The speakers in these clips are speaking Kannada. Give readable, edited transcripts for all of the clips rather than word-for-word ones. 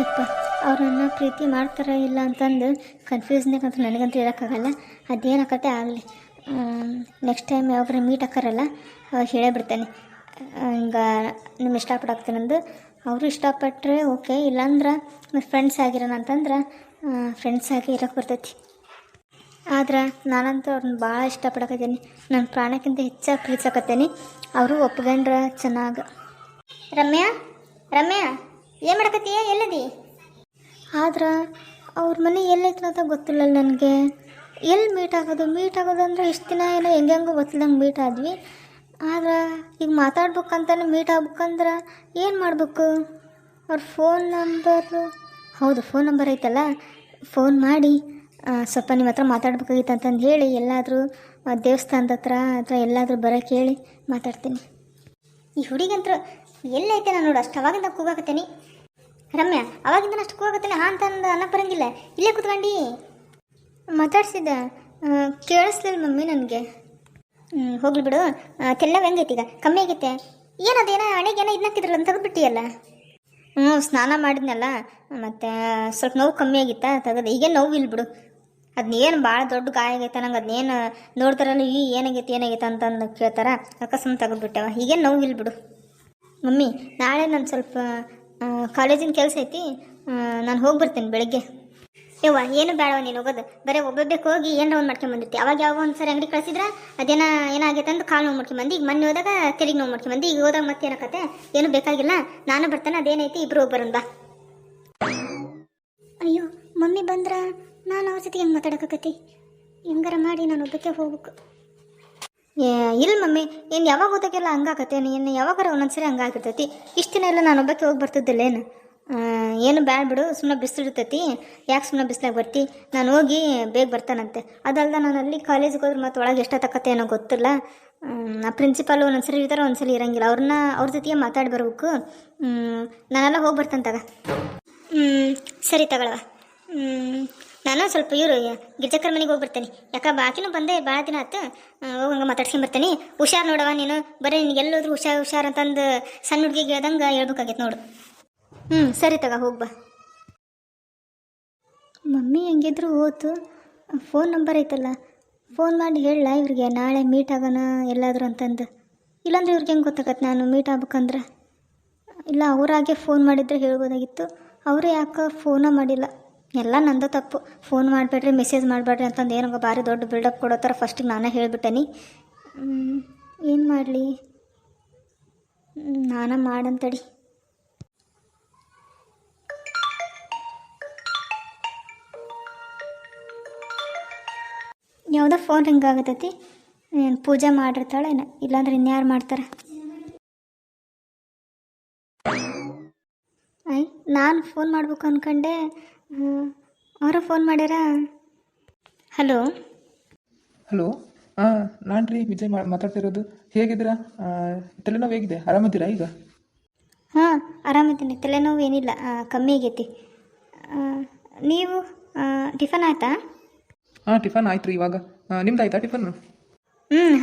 ಯಪ್ಪ, ಅವ್ರನ್ನ ಪ್ರೀತಿ ಮಾಡ್ತಾರ ಇಲ್ಲ ಅಂತಂದು ಕನ್ಫ್ಯೂಸ್ನಾಗಂತೂ ನನಗಂತೂ ಹೇಳೋಕ್ಕಾಗಲ್ಲ. ಅದೇನಾಕತ್ತೆ ಆಗಲಿ. ನೆಕ್ಸ್ಟ್ ಟೈಮ್ ಯಾವಾಗ ಮೀಟ್ ಹಾಕಾರಲ್ಲ ಅವಾಗ ಹೇಳೇ ಬಿಡ್ತೇನೆ, ಹಿಂಗೆ ನಿಮ್ಮ ಇಷ್ಟಪಡಾಕ್ತೀನಂದು. ಅವರು ಇಷ್ಟಪಟ್ಟರೆ ಓಕೆ, ಇಲ್ಲಾಂದ್ರೆ ಫ್ರೆಂಡ್ಸ್ ಆಗಿರೋಣ ಅಂತಂದ್ರೆ ಫ್ರೆಂಡ್ಸ್ ಆಗಿ ಇರೋಕ್ಕೆ ಬರ್ತೈತಿ. ಆದ್ರೆ ನಾನಂತೂ ಅವ್ರನ್ನ ಭಾಳ ಇಷ್ಟಪಡಕತ್ತೀನಿ, ನನ್ನ ಪ್ರಾಣಕ್ಕಿಂತ ಹೆಚ್ಚಾಗಿ ಪ್ರೀತಿಸಕತ್ತೀನಿ. ಅವರು ಒಪ್ಕೊಂಡ್ರೆ ಚೆನ್ನಾಗಿ. ರಮ್ಯಾ, ರಮ್ಯಾ, ಏನು ಮಾಡಕತ್ತೀಯ? ಎಲ್ಲದಿ? ಆದ್ರೆ ಅವ್ರ ಮನೆ ಎಲ್ಲೈತೆ ಅಂತ ಗೊತ್ತಿಲ್ಲ ನನಗೆ. ಎಲ್ಲಿ ಮೀಟ್ ಆಗೋದು ಅಂದರೆ ಇಷ್ಟು ದಿನ ಏನೋ ಹೆಂಗೆಂಗೋ ಗೊತ್ತಿಲ್ಲಂಗೆ ಮೀಟ್ ಆದ್ವಿ. ಆದ್ರೆ ಈಗ ಮಾತಾಡ್ಬೇಕಂತಾನೆ ಮೀಟ್ ಆಗ್ಬೇಕಂದ್ರೆ ಏನು ಮಾಡಬೇಕು? ಅವ್ರ ಫೋನ್ ನಂಬರು, ಹೌದು ಫೋನ್ ನಂಬರ್ ಐತಲ್ಲ, ಫೋನ್ ಮಾಡಿ ಸ್ವಲ್ಪ ನಿಮ್ಮ ಹತ್ರ ಮಾತಾಡ್ಬೇಕಾಗಿತ್ತು ಅಂತಂದು ಹೇಳಿ ಎಲ್ಲಾದರೂ ದೇವಸ್ಥಾನದ ಹತ್ರ ಅಥವಾ ಎಲ್ಲಾದರೂ ಬರೋಕ್ಕೆ ಹೇಳಿ ಮಾತಾಡ್ತೀನಿ. ಈ ಹುಡುಗಂತೂ ಎಲ್ಲೈತೆ ನಾನು ನೋಡು, ಅಷ್ಟು ಅವಾಗಿಂದ ಕೂಗಾಕತ್ತೇನೆ. ರಮ್ಯಾ, ಅವಾಗಿಂದ ಅಷ್ಟು ಕೂಗಾಕತ್ತೇನೆ ಹಾಂ ಅಂತಂದು ಅನ್ನ ಬರಂಗಿಲ್ಲ, ಇಲ್ಲೇ ಕೂತ್ಕೊಂಡು ಮಾತಾಡ್ಸಿದ್ದ ಕೇಳಿಸ್ಲಿಲ್ಲ ಮಮ್ಮಿ ನನಗೆ. ಹೋಗ್ಲಿ ಬಿಡು. ತೆಲ್ಲ ಹೆಂಗೈತಿ ಈಗ? ಕಮ್ಮಿ ಆಗೈತೆ? ಏನದೇನೋ ಹಣೆಗೇನೋ ಇದನ್ನಾಕಿದ್ರಲ್ಲ ಅಂತ ತೆಗೆದುಬಿಟ್ಟಿಯಲ್ಲ? ಸ್ನಾನ ಮಾಡಿದ್ನಲ್ಲ, ಮತ್ತು ಸ್ವಲ್ಪ ನೋವು ಕಮ್ಮಿ ಆಗಿತ್ತಾ ತೆಗೆದು. ಈಗೇನು ನೋವು ಇಲ್ಲ ಬಿಡು. ಅದನ್ನೇನು ಭಾಳ ದೊಡ್ಡ ಗಾಯ ಆಗೈತೆ ನಂಗೆ, ಅದನ್ನೇನು ನೋಡ್ತಾರಲ್ಲ ಈ ಏನಾಗೈತೆ ಅಂತಂದು ಕೇಳ್ತಾರ, ಅಕಸ್ಮಾತ್ ತೆಗೆದುಬಿಟ್ಟವ. ಈಗೇನು ನೋವು ಇಲ್ಲ ಬಿಡು ಮಮ್ಮಿ. ನಾಳೆ ನಾನು ಸ್ವಲ್ಪ ಕಾಲೇಜಿನ ಕೆಲಸ ಐತಿ, ನಾನು ಹೋಗಿ ಬರ್ತೀನಿ ಬೆಳಗ್ಗೆ. ಯವ್ವ, ಏನು ಬೇಡವ ನೀನು ಹೋಗೋದು, ಬರೀ ಒಬ್ಬೊಬ್ಬಕ್ಕೆ ಹೋಗಿ ಏನರ ಒಂದು ಮಾಡ್ಕೊಂಬಂದಿರ್ತಿ. ಅವಾಗ ಯಾವ ಒಂದು ಸರಿ ಅಂಗಡಿ ಕಳಿಸಿದ್ರೆ ಏನಾಗೈತೆ ಅಂತ ಕಾಲು ನೋವು ಮಾಡ್ಕೊಂಬಂದು, ಈಗ ಮೊನ್ನೆ ಹೋದಾಗ ತೆಲಿಗೆ ನೋವು ಮಾಡ್ಕೊಂಬಂದು, ಈಗ ಹೋದಾಗ ಮತ್ತೆ ಏನಕತ್ತೆ? ಏನು ಬೇಕಾಗಿಲ್ಲ, ನಾನು ಬರ್ತೇನೆ, ಅದೇನೈತಿ ಇಬ್ಬರು ಹೋಗ್ಬರೋಣ ಬಾ. ಅಯ್ಯೋ ಮಮ್ಮಿ ಬಂದ್ರೆ ನಾನು ಅವ್ರ ಜೊತೆಗೆ ಹೆಂಗೆ ಮಾತಾಡೋಕತ್ತಿ? ಹೆಂಗಾರ ಮಾಡಿ ನಾನು ಒಬ್ಬಕ್ಕೆ ಹೋಗ್ಬೇಕು. ಇಲ್ಲ ಮಮ್ಮಿ, ಏನು ಯಾವಾಗ ಹೋದಾಗೆಲ್ಲ ಹಂಗಾಕತ್ತೆ, ಏನು ಯಾವಾಗಾರ ಒಂದೊಂದ್ಸರಿ ಹಂಗಾಗಿರ್ತೈತಿ. ಇಷ್ಟು ದಿನ ಎಲ್ಲ ನಾನು ಒಬ್ಬಕ್ಕೆ ಹೋಗಿ ಬರ್ತಿದ್ದಿಲ್ಲೇನು? ಏನು ಬ್ಯಾಡ ಬಿಡು, ಸುಮ್ಮನೆ ಬಿಸಿಲಿರ್ತೈತಿ, ಯಾಕೆ ಸುಮ್ಮನೆ ಬಿಸಿಲಾಗ ಬರ್ತಿ? ನಾನು ಹೋಗಿ ಬೇಗ ಬರ್ತಾನಂತೆ. ಅದಲ್ದ ನಾನು ಅಲ್ಲಿ ಕಾಲೇಜಿಗೆ ಹೋದ್ರೆ ಮತ್ತು ಒಳಗೆ ಎಷ್ಟೊತ್ತಕತ್ತೆ ಏನೋ ಗೊತ್ತಿಲ್ಲ. ಆ ಪ್ರಿನ್ಸಿಪಾಲು ಒಂದೊಂದ್ಸರಿ ಇರ್ತಾರೆ, ಒಂದ್ಸಲಿ ಇರಂಗಿಲ್ಲ. ಅವ್ರ ಜೊತೆಗೆ ಮಾತಾಡಿ ಬರ್ಬೇಕು. ನಾನೆಲ್ಲ ಹೋಗಿ ಬರ್ತಾನೆ ತಗ. ಸರಿ ತಗೊಳವ. ನಾನು ಸ್ವಲ್ಪ ಇವರು ಗಿರ್ಜಕ್ಕರ ಮನೆಗೆ ಹೋಗಿ ಬರ್ತೇನೆ. ಯಾಕೆ ಬಾಕಿನೂ ಬಂದೆ ಭಾಳ ದಿನ ಆಯ್ತು, ಹೋಗಂಗೆ ಮಾತಾಡ್ಸ್ಕೊಂಬರ್ತೀನಿ. ಹುಷಾರು ನೋಡವ ನೀನು, ಬರೀ ನಿನಗೆ ಎಲ್ಲೋದ್ರೂ ಹುಷಾರು ಅಂತಂದು ಸಣ್ಣ ಹುಡುಗಿಗೆ ಹೇಳ್ದಂಗೆ ಹೇಳ್ಬೇಕಾಗೈತೆ ನೋಡು. ಸರಿ ತಗ, ಹೋಗ್ಬಾ. ಮಮ್ಮಿ ಹೆಂಗಿದ್ರು ಹೋತು, ಫೋನ್ ನಂಬರ್ ಐತಲ್ಲ, ಫೋನ್ ಮಾಡಿ ಹೇಳಲ್ಲ ಇವ್ರಿಗೆ ನಾಳೆ ಮೀಟ್ ಆಗೋಣ ಎಲ್ಲಾದರೂ ಅಂತಂದು. ಇಲ್ಲಾಂದ್ರೆ ಇವ್ರಿಗೆ ಹೆಂಗೆ ಗೊತ್ತಾಗತ್ತೆ ನಾನು ಮೀಟ್ ಆಗ್ಬೇಕಂದ್ರೆ? ಇಲ್ಲ, ಅವರಾಗೆ ಫೋನ್ ಮಾಡಿದರೆ ಹೇಳ್ಬೋದಾಗಿತ್ತು. ಅವರು ಯಾಕೆ ಫೋನ ಮಾಡಿಲ್ಲ? ಎಲ್ಲ ನಂದು ತಪ್ಪು. ಫೋನ್ ಮಾಡಬೇಡ್ರಿ, ಮೆಸೇಜ್ ಮಾಡಬೇಡ್ರಿ ಅಂತಂದು ಏನೋ ಭಾರಿ ದೊಡ್ಡ ಬಿಲ್ಡಪ್ ಕೊಡೋ ಥರ ಫಸ್ಟಿಗೆ ನಾನೇ ಹೇಳಿಬಿಟ್ಟೇನಿ. ಏನು ಮಾಡಲಿ? ನಾನೇ ಮಾಡಂತಡಿ. ಯಾವುದೋ ಫೋನ್ ಹಿಂಗಾಗತ್ತೈತಿ. ಏನು ಪೂಜೆ ಮಾಡಿರ್ತಾಳೇನ? ಇಲ್ಲಾಂದ್ರೆ ಇನ್ಯಾರು ಮಾಡ್ತಾರೆ? ನಾನು ಫೋನ್ ಮಾಡ್ಬೇಕು ಅಂದ್ಕೊಂಡೆ, ಅವರ ಫೋನ್ ಮಾಡ್ಯಾರ. ಹಲೋ ಹಲೋ, ನಾನು ರೀ ವಿಜಯ್ ಮಾತಾಡ್ತಿರೋದು. ಹೇಗಿದ್ದೀರಾ? ತಲೆನೋವು ಹೇಗಿದೆ? ಆರಾಮಿದ್ದೀರಾ ಈಗ? ಹಾಂ, ಆರಾಮಿದ್ದೀನಿ. ತಲೆನೋವು ಏನಿಲ್ಲ, ಕಮ್ಮಿ ಆಗೈತಿ. ನೀವು ಟಿಫನ್ ಆಯಿತಾ? ಟಿಫನ್ ಆಯ್ತು ರೀ ಇವಾಗ. ನಿಮ್ದು ಆಯ್ತಾ ಟಿಫನ್?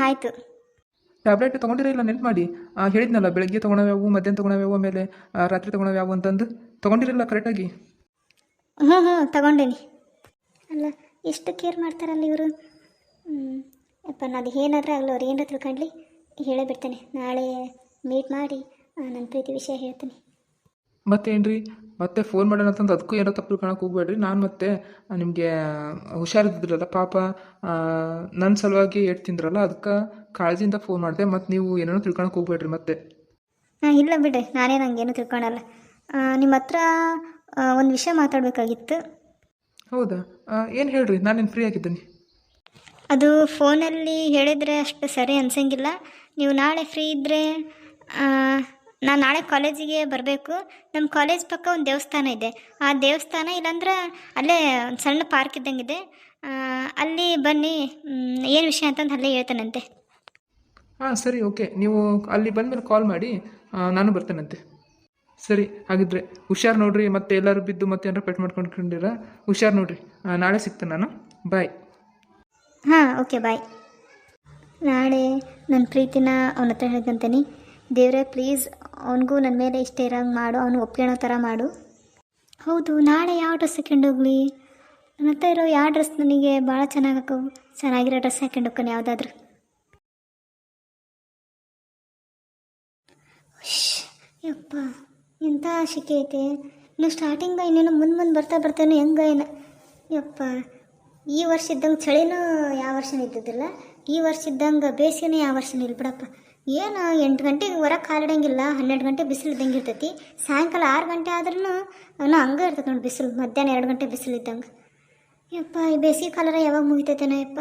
ಆಯಿತು. ಟ್ಯಾಬ್ಲೆಟ್ ತೊಗೊಂಡಿರ ಇಲ್ಲ? ನೆನ್ಪು ಮಾಡಿ. ಹೇಳಿದ್ನಲ್ಲ, ಬೆಳಗ್ಗೆ ತೊಗೊಳವ್ಯಾವು, ಮಧ್ಯಾಹ್ನ ತೊಗೊಳವ್ಯಾವು, ಆಮೇಲೆ ರಾತ್ರಿ ತೊಗೊಳವ್ಯಾವು ಅಂತಂದು. ತೊಗೊಂಡಿರಲ್ಲ ಕರೆಕ್ಟಾಗಿ? ಹ್ಞೂ ತಗೊಂಡೇನಿ. ಅಲ್ಲ, ಎಷ್ಟು ಕೇರ್ ಮಾಡ್ತಾರಲ್ಲ ಇವರು. ಯಪ್ಪ, ನಾನು ಏನಾದರೂ ಆಗಲಿ, ಅವ್ರು ಏನಾರ ತಿಳ್ಕೊಂಡ್ಲಿ ಹೇಳೇ ಬಿಡ್ತೇನೆ. ನಾಳೆ ಮೀಟ್ ಮಾಡಿ ನನ್ನ ಪ್ರೀತಿ ವಿಷಯ ಹೇಳ್ತೀನಿ. ಮತ್ತೇನು ರೀ, ಮತ್ತೆ ಫೋನ್ ಮಾಡೋಣ ಅಂತಂದು ಅದಕ್ಕೂ ಏನೋ ತಪ್ಪು ತಿಳ್ಕೊಳಕ್ಕೆ ಹೋಗ್ಬೇಡ್ರಿ. ನಾನು ಮತ್ತೆ ನಿಮಗೆ ಹುಷಾರಿದ್ದಿದ್ರಲ್ಲ ಪಾಪ, ನನ್ನ ಸಲುವಾಗಿ ಏಟ್ ತಿಂದ್ರಲ್ಲ, ಅದಕ್ಕೆ ಕಾಳಜಿಯಿಂದ ಫೋನ್ ಮಾಡಿದೆ. ಮತ್ತು ನೀವು ಏನೇನೋ ತಿಳ್ಕೊಳಕ್ಕೆ ಹೋಗ್ಬೇಡ್ರಿ ಮತ್ತೆ. ಇಲ್ಲ ಬಿಡ್ರಿ, ನಾನೇ ನಂಗೇನು ತಿಳ್ಕೊಳಲ್ಲ. ನಿಮ್ಮ ಹತ್ರ ಒಂದು ವಿಷಯ ಮಾತಾಡಬೇಕಾಗಿತ್ತು. ಹೌದಾ? ಏನು ಹೇಳ್ರಿ, ನಾನೇನು ಫ್ರೀ ಆಗಿದ್ದೀನಿ. ಅದು ಫೋನಲ್ಲಿ ಹೇಳಿದರೆ ಅಷ್ಟು ಸರಿ ಅನ್ಸಂಗಿಲ್ಲ. ನೀವು ನಾಳೆ ಫ್ರೀ ಇದ್ದರೆ ನಾನು ನಾಳೆ ಕಾಲೇಜಿಗೆ ಬರಬೇಕು. ನಮ್ಮ ಕಾಲೇಜ್ ಪಕ್ಕ ಒಂದು ದೇವಸ್ಥಾನ ಇದೆ. ಆ ದೇವಸ್ಥಾನ ಇಲ್ಲಾಂದ್ರೆ ಅಲ್ಲೇ ಒಂದು ಸಣ್ಣ ಪಾರ್ಕ್ ಇದ್ದಂಗಿದೆ, ಅಲ್ಲಿ ಬನ್ನಿ. ಏನು ವಿಷಯ ಅಂತಂದು ಅಲ್ಲೇ ಹೇಳ್ತಾನಂತೆ. ಸರಿ, ಓಕೆ. ನೀವು ಅಲ್ಲಿ ಬಂದಮೇಲೆ ಕಾಲ್ ಮಾಡಿ, ನಾನು ಬರ್ತೇನಂತೆ. ಸರಿ, ಹಾಗಿದ್ರೆ ಹುಷಾರು ನೋಡ್ರಿ. ಮತ್ತೆ ಎಲ್ಲರೂ ಬಿದ್ದು ಮತ್ತೆ ಏನಾರು ಪೆಟ್ಟು ಮಾಡ್ಕೊಂಡ್ಕೊಂಡಿರ, ಹುಷಾರು ನೋಡ್ರಿ. ನಾಳೆ ಸಿಗ್ತೇನೆ ನಾನು. ಬಾಯ್. Okay bye. ನಾಳೆ ನನ್ನ ಪ್ರೀತಿನ ಅವನ ಹತ್ರ ಹೇಳ್ಕೊಂತೀನಿ. ದೇವ್ರೆ ಪ್ಲೀಸ್, ಅವನಿಗೂ ನನ್ನ ಮೇಲೆ ಇಷ್ಟ ಇರೋಂಗೆ ಮಾಡು, ಅವನು ಒಪ್ಕೊಳ್ಳೋ ಥರ ಮಾಡು. ಹೌದು, ನಾಳೆ ಯಾವ ಡ್ರೆಸ್ ಹಾಕೊಂಡು ಹೋಗ್ಲಿ? ನನ್ನ ಹತ್ರ ಇರೋ ಯಾವ ಡ್ರೆಸ್ ನನಗೆ ಭಾಳ ಚೆನ್ನಾಗಕ್ಕವು. ಚೆನ್ನಾಗಿರೋ ಡ್ರೆಸ್ ಹಾಕೊಂಡು ಹೋಗ್ತಾನೆ ಯಾವುದಾದ್ರೂ. ಯಪ್ಪ, ಎಂಥ ಶಿಕೆ ಐತೆ. ಇನ್ನು ಸ್ಟಾರ್ಟಿಂಗ ಇನ್ನೇನು ಮುಂದೆ ಬರ್ತಾ ಬರ್ತಾನೆ ಹೆಂಗೆ ಏನು. ಯಪ್ಪ, ಈ ವರ್ಷ ಇದ್ದಂಗೆ ಚಳಿನೂ ಯಾವ ವರ್ಷನೂ ಇದ್ದಿದ್ದಿಲ್ಲ, ಈ ವರ್ಷ ಇದ್ದಂಗೆ ಬೇಸಿಗೆನೂ ಯಾವ ವರ್ಷನೂ ಇಲ್ಲ ಬಿಡಪ್ಪ. ಏನು 8 ಗಂಟೆಗೆ ಹೊರಗೆ ಕಾಲಿಡಂಗಿಲ್ಲ, 12 ಗಂಟೆ ಬಿಸಿಲು ಇದ್ದಂಗೆ ಇರ್ತೈತಿ. ಸಾಯಂಕಾಲ 6 ಗಂಟೆ ಆದ್ರೂ ಹಂಗೆ ಇರ್ತೈತೆ ನೋಡಿ ಬಿಸಿಲು. ಮಧ್ಯಾಹ್ನ 2 ಗಂಟೆ ಬಿಸಿಲು ಇದ್ದಂಗೆ. ಯಪ್ಪ, ಈ ಬೇಸಿಗೆ ಕಾಲರ ಯಾವಾಗ ಮುಗಿತೈತೇನೋ ಯಪ್ಪ.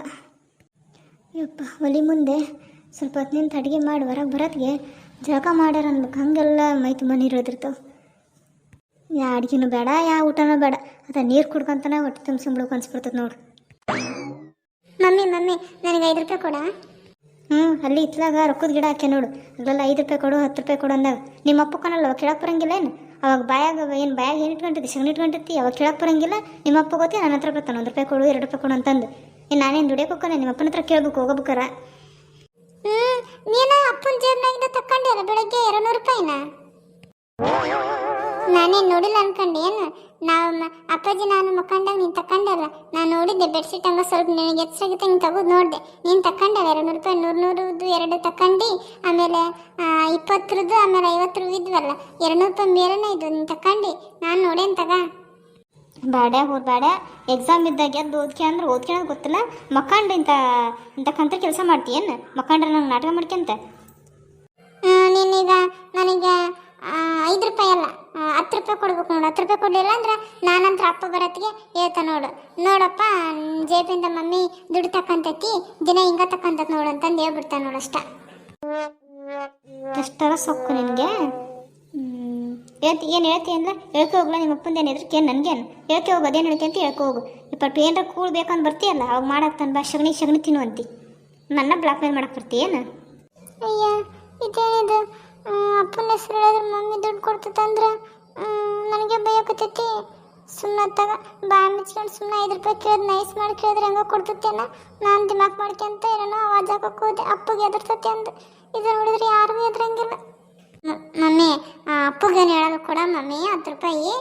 ಯಪ್ಪ, ಒಲಿ ಮುಂದೆ ಸ್ವಲ್ಪ ಹೊತ್ತು ನಿಂತು ಅಡುಗೆ ಮಾಡಿ ಹೊರಗೆ ಬರೋತ್ತಿಗೆ ಜಳಕ ಮಾಡ್ಯಾರ ಅನ್ಬೇಕು. ಹಾಗೆಲ್ಲ ಮೈ ತುಂಬ ನೀರು ಇಳಿದಿರ್ತಾವೆ. ಯಾ ಅಡುಗೆನೂ ಬೇಡ, ಯಾವ ಊಟನೂ ಬೇಡ, ಅದ ನೀರು ಕುಡ್ಕೊಂತಾನೆ ಹೊಟ್ಟೆ ತುಂಬಿಸ್ಕೊಂಬಿಡೋಕೆ ಅನ್ಸ್ಬಿಡ್ತದೆ ನೋಡು. ಮಮ್ಮಿ ನನಗೆ 5 ರೂಪಾಯಿ ಕೊಡ. ಅಲ್ಲಿ ಇತ್ಲಾಗ ರೊಕ್ಕದ ಗಿಡ ಹಾಕಿ ನೋಡು. ಅಲ್ಲೆಲ್ಲ 5 ರೂಪಾಯಿ ಕೊಡು, 10 ರೂಪಾಯಿ ಕೊಡು ಅಂದಾಗ ನಿಮ್ಮ ಅಪ್ಪ ಕಣಲ್ಲ, ಅವಾಗ ಕೇಳಕ್ಕೆ ಬರಂಗಿಲ್ಲ ಏನು? ಅವಾಗ ಬಾಯಾಗ ಏನು ಇಟ್ಕೊಂಡಿರ್ತಿ, ಸಗಣಿ ಇಟ್ಕೊಂಡಿರ್ತಿ, ಅವಾಗ ಕೇಳಕ್ಕೆ ಬರಂಗಿಲ್ಲ. ನಿಮ್ಮ ಅಪ್ಪ ಗೊತ್ತೇ ನನ್ನ ಹತ್ರ ಬರ್ತಾನೆ 1 ರೂಪಾಯಿ ಕೊಡು, 2 ರೂಪಾಯಿ ಕೊಡು ಅಂತಂದು. ನಾನೇನು ದುಡಿಯೋಕೆ ಹೋಗ್ತಾನೆ, ನಿಮ್ಮ ಅಪ್ಪನ ಹತ್ರ ಕೇಳ್ಬೇಕು ಹೋಗ್ಬೇಕಾರ. ನೀನು ಅಪ್ಪನ ಜೇಬ್ನಾಗಿಂದ ತಕ್ಕೊಂಡಿಲ್ಲ ಬೆಳಗ್ಗೆ 200 ರೂಪಾಯಿನ? ನಾನೇನು ನೋಡಿಲ್ಲ ಅನ್ಕೊಂಡೆ ಏನು? ನಾವು ಅಪ್ಪಾಜಿ ನಾನು ಮಕ್ಕಂಡಾಗ ನೀನು ತಕೊಂಡಲ್ಲ. ನಾನು ನೋಡಿದ್ದೆ ಬೆಡ್ಶೀಟ್ ಹಂಗೆ ಸ್ವಲ್ಪ ನಿನಗೆ ಎಚ್ಚರಾಗಿತ್ತು, ಹಿಂಗೆ ತೆಗೆದು ನೋಡಿದೆ. ನೀನು ತಕೊಂಡಲ್ಲ 200 ರೂಪಾಯಿ, 100 2 ತಕೊಂಡು, ಆಮೇಲೆ 20 ಆಮೇಲೆ 50 ಇದ್ವಲ್ಲ, 200 ರೂಪಾಯಿ ಮೇಲೆನೇ ಇದು ನೀನು ತಕೊಂಡು. ನಾನು ನೋಡೇನು ತಗ. ಬೇಡ ಬೇಡ, ಎಕ್ಸಾಮ್ ಇದ್ದಾಗ ಎದ್ದು ಓದ್ಕೊಳ್ಳೋದು ಗೊತ್ತಿಲ್ಲ. ಮಕ್ಕಂಡು ಇಂಥ ಕಂತ ಕೆಲಸ ಮಾಡ್ತೀಯೇನು? ಮಕ್ಕಂಡ್ರೆ ನಂಗೆ ನಾಟಕ ಮಾಡ್ಕೊಂತ. ನೀನೀಗ ನನಗೆ 5 ರೂಪಾಯಿ ಅಲ್ಲ 10 ರೂಪಾಯಿ ಕೊಡ್ಬೇಕು ನೋಡು. 10 ರೂಪಾಯಿ ಕೊಡಲಿಲ್ಲ ಅಂದ್ರೆ ನಾನಂತರ ಅಪ್ಪ ಬರೋತ್ತಿಗೆ ಹೇಳ್ತಾ ನೋಡಪ್ಪ ಜೇಬಿಂದ ಮಮ್ಮಿ ದುಡ್ಡು ತಕ್ಕಂತೈತಿ, ದಿನ ಹಿಂಗೆ ತಕ್ಕಂತತ್ ನೋಡು ಅಂತಂದು ಹೇಳ್ಬಿಡ್ತಾನೆ ನೋಡು. ಎಷ್ಟರ ಸೊಕ್ಕು ನಿನಗೆ. ಏನು ಹೇಳ್ತಿ ಅಂದ್ರ ಹೇಳ್ಕೊ ಹೋಗ್ಲ. ನಿಮ್ಮ ಅಪ್ಪಂದೇನು ಎದ್ರಿಕೆ ನನಗೇನು? ಹೇಳ್ಕೆ ಹೋಗು, ಅದೇನು ಹೇಳ್ಕೆ ಅಂತ ಹೇಳ್ಕೊ ಹೋಗು. ಇಪ್ಪಟ್ಟು ಏನಾರ ಕೂಳು ಬೇಕಂತ ಬರ್ತೀಯಲ್ಲ, ಅವಾಗ ಮಾಡಾಕ್ತಾನೆ ಬಾ. ಸಗಣಿ ತಿನ್ನುವಂತಿ ನನ್ನ ಬ್ಲಾಕ್ ಮೇಲ್ ಮಾಡಕ್ಕೆ ಬರ್ತೀಯೇನು? ಅಯ್ಯ, ಇದೇನಿದು? ಅಪ್ಪನ ಹೆಸರು ಹೇಳಿದ್ರೆ ಮಮ್ಮಿ ದುಡ್ಡು ಕೊಡ್ತಂದ್ರೆ ನನಗೆ ಭಯಕತ್ತೈತಿ. ಸುಮ್ಮನೆ ತಗ ಬಾ ಮಿಚ್ಕೊಂಡು ಸುಮ್ಮನೆ 5 ರೂಪಾಯಿ ಕೇಳಿದ್ ನೈಸ್ ಮಾಡಿ ಕೇಳಿದ್ರೆ ಹೆಂಗೋ ಕೊಡ್ತತ್ತೇನ. ನಾನು ದಿಮಾಕ್ ಮಾಡ್ಕೊಂತ ಏನೋ ಆವಾಜ್ ಹಾಕಕ್ಕೆ ಹೋದೆ, ಅಪ್ಪಗೆ ಎದುರ್ತತಿ ಅಂದ. ಇದು ನೋಡಿದ್ರೆ ಯಾರಿಗೂ ಎದುರಂಗಿಲ್ಲ. ಮಮ್ಮಿ ಅಪ್ಪಗೇನು ಹೇಳೋದು ಕೊಡ ಮಮ್ಮಿ 10 ರೂಪಾಯಿ.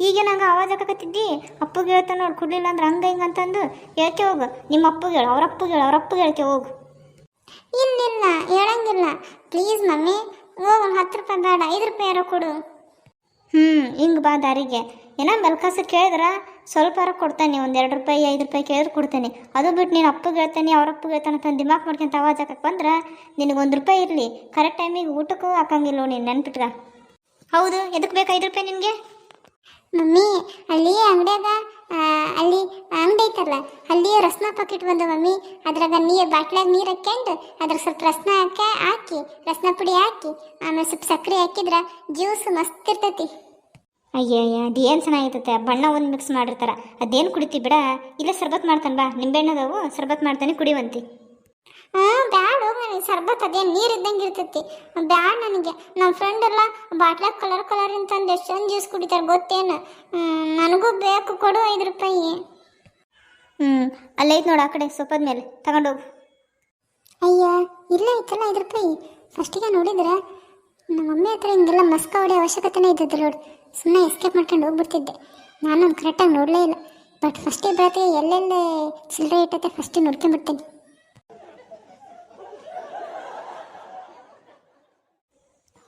ಈಗ ನಂಗೆ ಆವಾಜ್ ಹಾಕಕತ್ತಿದ್ದಿ. ಅಪ್ಪಗೆ ಹೇಳ್ತಾನೆ ನೋಡಿ, ಕೊಡಲಿಲ್ಲ ಅಂದ್ರೆ ಹಂಗೆ ಹಿಂಗೆ ಅಂತಂದು ಹೇಳ್ಕೆ ಹೋಗು. ನಿಮ್ಮ ಅಪ್ಪಗೆ ಹೇಳು, ಅವ್ರ ಅಪ್ಪಗೆ ಹೇಳ್ಕೆ ಹೋಗು. ಇಲ್ಲ ಹೇಳಂಗಿಲ್ಲ ಪ್ಲೀಸ್ ಮಮ್ಮಿ. ಹೋಗು, 10 ರೂಪಾಯಿ ಬೇಡ, 5 ರೂಪಾಯಿ ಯಾರೋ ಕೊಡು. ಹಿಂಗೆ ಬಾ ದಾರಿಗೆ. ಏನೋ ಮೆಲ್ಕಾಸ ಕೇಳಿದ್ರೆ ಸ್ವಲ್ಪ ಕೊಡ್ತಾನೆ, 1 2 ರೂಪಾಯಿ 5 ರೂಪಾಯಿ ಕೇಳಿದ್ರೆ ಕೊಡ್ತಾನೆ. ಅದು ಬಿಟ್ಟು ನೀನು ಅಪ್ಪಗೆ ಹೇಳ್ತಾನೆ ಅವ್ರ ಅಪ್ಪಗೆ ಹೇಳ್ತಾನೆ ಅಂತ ದಿಮಾಕ್ ಮಾಡ್ಕೊಂತ ಆವಾಜ್ ಹಾಕಕ್ಕೆ ಬಂದ್ರೆ ನಿನಗೆ 1 ರೂಪಾಯಿ ಇರಲಿ, ಕರೆಕ್ಟ್ ಟೈಮಿಗೆ ಊಟಕ್ಕೂ ಹಾಕಂಗಿಲ್ಲ ನೀನು, ನೆನ್ಪಿಟ್ಗ. ಹೌದು, ಎದಕ್ಕೆ ಬೇಕು 5 ರೂಪಾಯಿ ನಿನಗೆ? ಮಮ್ಮಿ ಅಲ್ಲಿ ಅಂಗಡಿಯಾಗ ಅಲ್ಲಿ ಅಂಗಡಿ ಐತಲ್ಲ, ಅಲ್ಲಿ ರಸ್ನ ಪಾಕೆಟ್ ಬಂದು ಮಮ್ಮಿ. ಅದ್ರಾಗ ಬಾಟ್ಲಾಗ ನೀರು ಹಾಕ್ಯಂಡು ಅದ್ರ ಸ್ವಲ್ಪ ರಸ್ನ ಹಾಕಿ ರಸ್ನ ಪುಡಿ ಹಾಕಿ ಆಮೇಲೆ ಸ್ವಲ್ಪ ಸಕ್ಕರೆ ಹಾಕಿದ್ರೆ ಜ್ಯೂಸ್ ಮಸ್ತ್ ಇರ್ತೈತಿ. ಅಯ್ಯಯ್ಯ, ಅದೇನು ಚೆನ್ನಾಗಿರ್ತೈತೆ. ಬಣ್ಣ ಒಂದು ಮಿಕ್ಸ್ ಮಾಡಿರ್ತಾರೆ, ಅದೇನು ಕುಡಿತಿ ಬಿಡ. ಇಲ್ಲ ಸರ್ಬತ್ ಮಾಡ್ತಾನೆ ಬಾ, ನಿಂಬೆಣ್ಣದವು ಸರ್ಬತ್ ಮಾಡ್ತಾನೆ, ಕುಡಿವಂತಿ. ಬ್ಯಾಡ ನನಗೆ ಸರ್ಬತ್, ಅದೇನು ನೀರು ಇದ್ದಂಗೆ ಇರ್ತೈತಿ, ಬ್ಯಾಡ ನನಗೆ. ನಮ್ಮ ಫ್ರೆಂಡ್ ಎಲ್ಲ ಬಾಟ್ಲಾಗ ಕಲರ್ ಅಂತಂದು ಎಷ್ಟೊಂದು ಜ್ಯೂಸ್ ಕುಡಿತಾರೆ ಗೊತ್ತೇನು? ನನಗೂ ಬೇಕು, ಕೊಡು 5 ರೂಪಾಯಿ. ಅಲ್ಲೈತೆ ನೋಡು, ಆ ಕಡೆ ಸೊಪ್ಪದ ಮೇಲೆ ತಗೊಂಡೋಗು. ಅಯ್ಯ, ಇಲ್ಲ ಐತಲ್ಲ 5 ರೂಪಾಯಿ. ಫಸ್ಟಿಗೆ ನೋಡಿದ್ರೆ ನಮ್ಮ ಮಮ್ಮಿ ಹತ್ರ ಹಿಂಗೆಲ್ಲ ಮಸ್ಕ ಹೊಡೆಯೋ ಅವಶ್ಯಕತೆನೇ ಇದ್ದಿದ್ದಿಲ್ಲ ನೋಡಿ. ಸುಮ್ಮನೆ ಎಸ್ಕೇಪ್ ಮಾಡ್ಕೊಂಡು ಹೋಗ್ಬಿಡ್ತಿದ್ದೆ. ನಾನು ಕರೆಕ್ಟಾಗಿ ನೋಡಲೇ ಇಲ್ಲ. ಬಟ್ ಫಸ್ಟಿಗೆ ಬರತ್ತೆ ಎಲ್ಲೆಲ್ಲೇ ಚಿಲ್ಲರೆ ಇಟ್ಟೈತೆ ಫಸ್ಟಿಗೆ ನೋಡ್ಕೊಂಡ್ಬಿಡ್ತೀನಿ.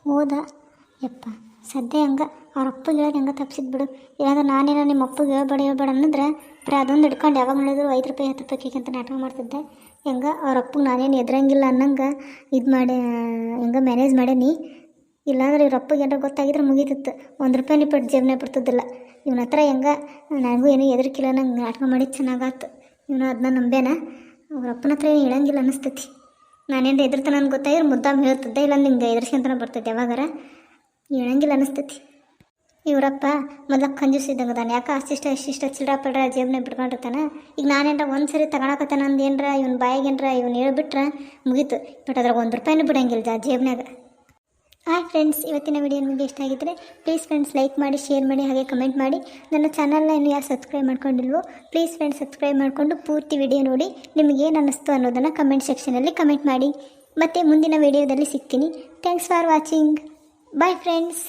ಹೌದಾ ಯಪ್ಪ, ಸದ್ಯ ಹಂಗೆ ಅವ್ರ ಅಪ್ಪಗೆ ಹೇಳೋದು ಹೆಂಗೆ ತಪ್ಪಿಸಿದ್ಬಿಡು. ಇಲ್ಲಾಂದ್ರೆ ನಾನೇನೋ ನಿಮ್ಮ ಅಪ್ಪಗೆ ಹೇಳ್ಬೇಡ ಅನ್ನೋದ್ರೆ ಬರೀ ಅದೊಂದು ಹಿಡ್ಕೊಂಡು ಯಾವಾಗ ನೋಡಿದ್ರು 5 ರೂಪಾಯಿ 10 ರೂಪಾಯಿ ಅಂತ ನಾಟಕ ಮಾಡ್ತಿದ್ದೆ. ಹೆಂಗೆ ಅವ್ರ ಅಪ್ಪಗೆ ನಾನೇನು ಎದುರಂಗಿಲ್ಲ ಅನ್ನಂಗೆ ಇದು ಮಾಡಿ ಹೆಂಗೆ ಮ್ಯಾನೇಜ್ ಮಾಡೀನಿ. ಇಲ್ಲಾಂದ್ರೆ ಇವ್ರ ಅಪ್ಪಗೆ ಏನಾರು ಗೊತ್ತಾಗಿದ್ರೆ ಮುಗೀತಿತ್ತು, 1 ರೂಪಾಯಿ ಪಟ್ಟು ಜೇಬನೇ ಬಿಡ್ತಿದ್ದಿಲ್ಲ. ಇವನ ಹತ್ರ ಹೆಂಗೆ ನನಗೂ ಏನೂ ಎದರಿಕಿಲ್ಲ, ನಂಗೆ ನಾಟಕ ಮಾಡಿದ್ದು ಚೆನ್ನಾಗಾತು. ಇವನು ಅದನ್ನ ನಂಬೇನ. ಅವ್ರ ಅಪ್ಪನ ಹತ್ರ ಏನು ಹೇಳಂಗಿಲ್ಲ ಅನ್ನಿಸ್ತೈತಿ. ನಾನೇನು ಎದುರ್ತಾನೆ ನನಗೆ ಗೊತ್ತಾಗಿದ್ರೆ ಮುದ್ದಾಮ್ ಹೇಳ್ತಿದ್ದೆ, ಇಲ್ಲ ನಿಂಗೆ ಎದುರಿಸ್ಕೊಂತನ ಬರ್ತೈತೆ ಯಾವಾಗಾರ. ಹೇಳಂಗಿಲ್ಲ ಅನ್ನಿಸ್ತೈತಿ. ಇವರಪ್ಪ ಮೊದಲ ಕಂಜೂಸ್ ಇದ್ದಂಗೆ ತಾನೆ, ಯಾಕೆ ಅಷ್ಟಿಷ್ಟ ಚಿಲ್ಡ್ರ ಪಡ್ರ ಜೇಬನೇ ಬಿಟ್ಕೊಂಡಿರ್ತಾನೆ. ಈಗ ನಾನೇನ್ರ ಒಂದು ಸರಿ ತಗೊಳಕತ್ತಾನ ಅಂದು ಏನರ ಇವ್ನ ಬಾಯಿಗೇನ್ರ ಇವ್ನು ಹೇಳ್ಬಿಟ್ರೆ ಮುಗೀತು. ಬಟ್ ಅದ್ರಾಗ 1 ರೂಪಾಯಿನೂ ಬಿಡಂಗಿಲ್ಲ ಜೇಬ್ನಾಗ. ಹಾಯ್ ಫ್ರೆಂಡ್ಸ್, ಇವತ್ತಿನ ವಿಡಿಯೋ ನಿಮಗೆ ಇಷ್ಟ ಆಗಿದ್ದರೆ ಪ್ಲೀಸ್ ಫ್ರೆಂಡ್ಸ್ ಲೈಕ್ ಮಾಡಿ, ಶೇರ್ ಮಾಡಿ, ಹಾಗೆ ಕಮೆಂಟ್ ಮಾಡಿ. ನನ್ನ ಚಾನಲ್ನ ಇನ್ನೂ ಯಾರು ಸಬ್ಸ್ಕ್ರೈಬ್ ಮಾಡ್ಕೊಂಡಿಲ್ವೋ ಪ್ಲೀಸ್ ಫ್ರೆಂಡ್ಸ್ ಸಬ್ಸ್ಕ್ರೈಬ್ ಮಾಡಿಕೊಂಡು ಪೂರ್ತಿ ವಿಡಿಯೋ ನೋಡಿ ನಿಮಗೆ ಏನು ಅನ್ನಿಸ್ತು ಅನ್ನೋದನ್ನು ಕಮೆಂಟ್ ಸೆಕ್ಷನಲ್ಲಿ ಕಮೆಂಟ್ ಮಾಡಿ. ಮತ್ತು ಮುಂದಿನ ವಿಡಿಯೋದಲ್ಲಿ ಸಿಗ್ತೀನಿ. Thanks for watching. Bye friends.